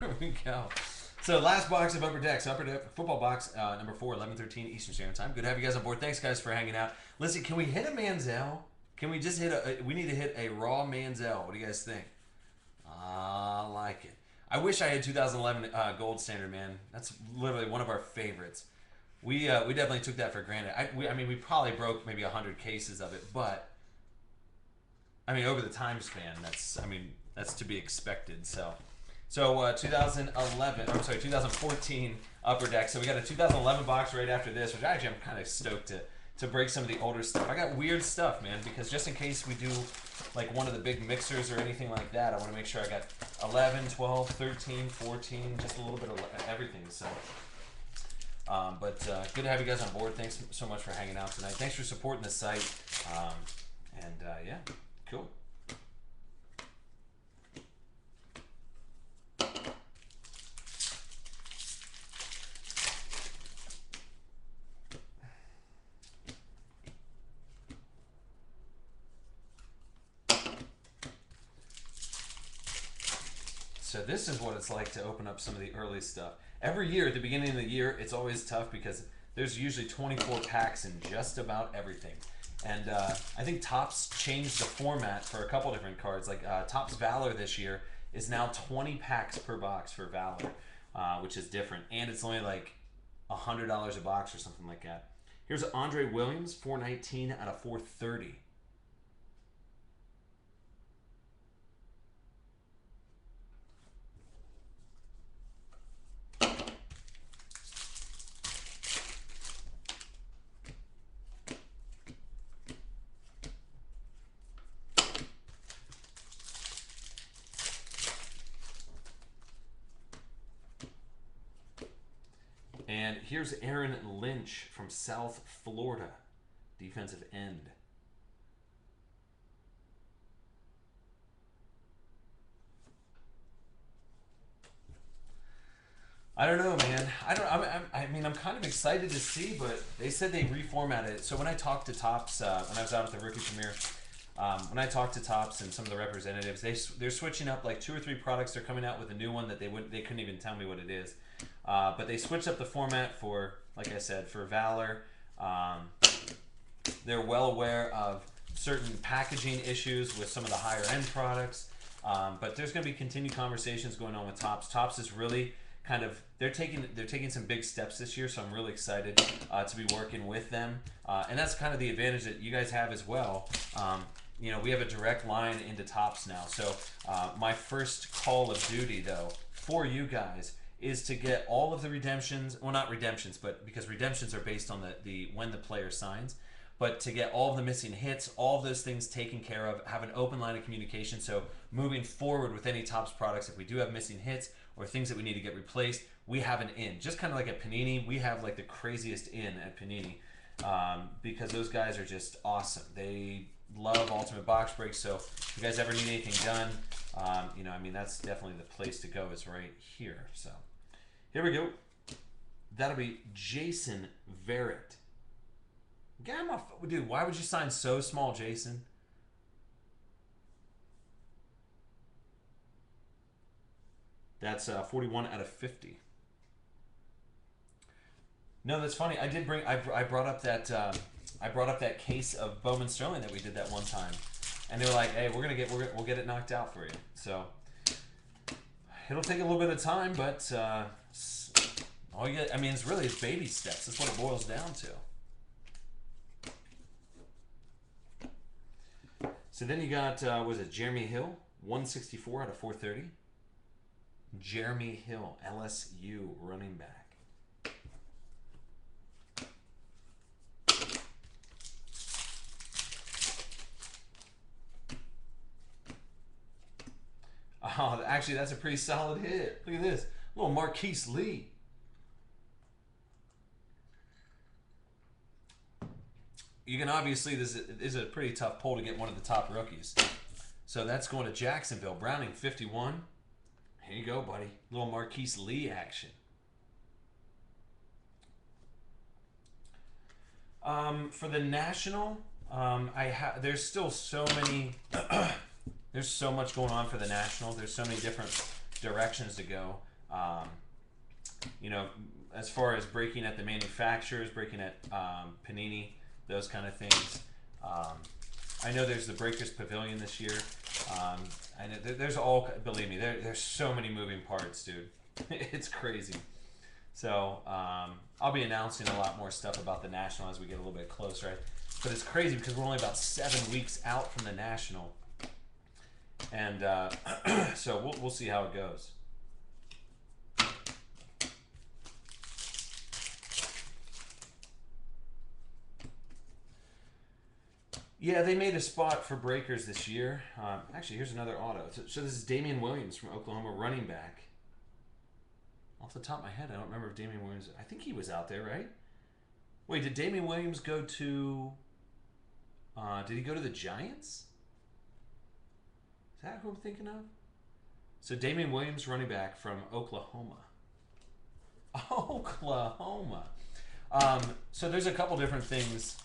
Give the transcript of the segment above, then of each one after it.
There we go. So last box of Upper Decks, Upper Deck Football Box, number 4, 11:13 Eastern Standard Time. Good to have you guys on board. Thanks, guys, for hanging out. Listen, can we hit a Manziel? Can we just hit a... We need to hit a raw Manziel. What do you guys think? I like it. I wish I had 2011 Gold Standard, man. That's literally one of our favorites. We definitely took that for granted. I mean, we probably broke maybe 100 cases of it, but... I mean, over the time span, that's to be expected. So 2014 Upper Deck. So we got a 2011 box right after this, which actually I'm kind of stoked to break some of the older stuff. I got weird stuff, man, because just in case we do like one of the big mixers or anything like that, I want to make sure I got 11, 12, 13, 14, just a little bit of everything. So, good to have you guys on board. Thanks so much for hanging out tonight. Thanks for supporting the site. Yeah. Cool. So this is what it's like to open up some of the early stuff. Every year at the beginning of the year, it's always tough because there's usually 24 packs in just about everything. And I think Topps changed the format for a couple different cards. Like Topps Valor this year is now 20 packs per box for Valor, which is different. And it's only like $100 a box or something like that. Here's Andre Williams, 419 out of 430. And here's Aaron Lynch from South Florida, defensive end. I don't know, man. I mean, I'm kind of excited to see, but they said they reformatted it. So when I talked to Topps, when I was out at the rookie premiere, when I talked to Topps and some of the representatives, they're switching up like 2 or 3 products. They're coming out with a new one that they couldn't even tell me what it is. But they switched up the format for, like I said, for Valor. They're well aware of certain packaging issues with some of the higher end products. But there's going to be continued conversations going on with Topps. Topps is really kind of, they're taking some big steps this year, so I'm really excited to be working with them. And that's kind of the advantage that you guys have as well. You know, we have a direct line into Topps now. So my first call of duty, though, for you guys is to get all of the redemptions, well, not redemptions, but because redemptions are based on the when the player signs, but to get all of the missing hits, all of those things taken care of, have an open line of communication. So moving forward with any Topps products, if we do have missing hits or things that we need to get replaced, we have an in. Just kind of like at Panini, we have like the craziest in at Panini because those guys are just awesome. They love Ultimate Box Breaks, so if you guys ever need anything done, you know, I mean, that's definitely the place to go, is right here. So here we go. That'll be Jason Verrett. Dude, why would you sign so small, Jason? That's 41 out of 50. No, that's funny. I brought up that case of Bowman Sterling that we did that one time, and they were like, "Hey, we'll get it knocked out for you." So it'll take a little bit of time, but all you get, I mean, it's baby steps. That's what it boils down to. So then you got, was it Jeremy Hill, 164 out of 430. Jeremy Hill, LSU running back. Oh, actually, that's a pretty solid hit. Look at this. Little Marquise Lee. You can obviously, this is a pretty tough pull to get one of the top rookies. So that's going to Jacksonville. Browning, 51. Here you go, buddy. Little Marquise Lee action. For the National, there's still so many... there's so much going on for the National. There's so many different directions to go. You know, as far as breaking at the manufacturers, breaking at Panini, those kind of things. I know there's the Breakers Pavilion this year. I know there's all, believe me, there's so many moving parts, dude. It's crazy. So I'll be announcing a lot more stuff about the National as we get a little bit closer. Right? But it's crazy because we're only about 7 weeks out from the National. And so we'll see how it goes. Yeah, they made a spot for Breakers this year. Actually, here's another auto. So this is Damian Williams from Oklahoma, running back. Off the top of my head, I don't remember if Damian Williams... I think he was out there, right? Wait, did Damian Williams go to... did he go to the Giants? Is that who I'm thinking of? So Damian Williams, running back from Oklahoma. Oklahoma. So there's a couple different things...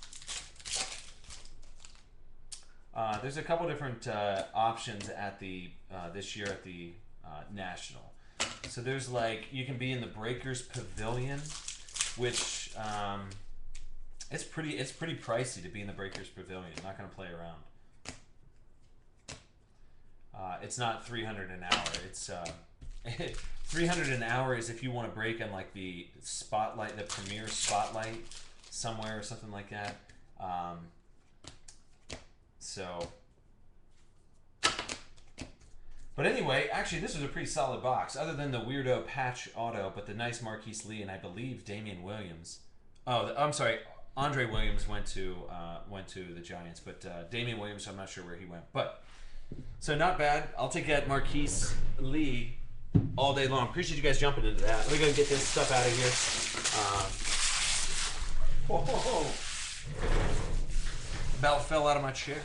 there's a couple different options at the this year at the National. So there's like, you can be in the Breakers Pavilion, which it's pretty pricey to be in the Breakers Pavilion. I'm not going to play around. It's not $300 an hour. It's $300 an hour is if you want to break on like the Spotlight, the Premier Spotlight somewhere or something like that. So, but anyway, actually this was a pretty solid box, other than the weirdo patch auto, but the nice Marquise Lee and I believe Damian Williams. Oh, I'm sorry, Andre Williams went to the Giants, but Damian Williams, I'm not sure where he went. But so not bad. I'll take that Marquise Lee all day long. Appreciate you guys jumping into that. Let me go and get this stuff out of here. Whoa. About fell out of my chair.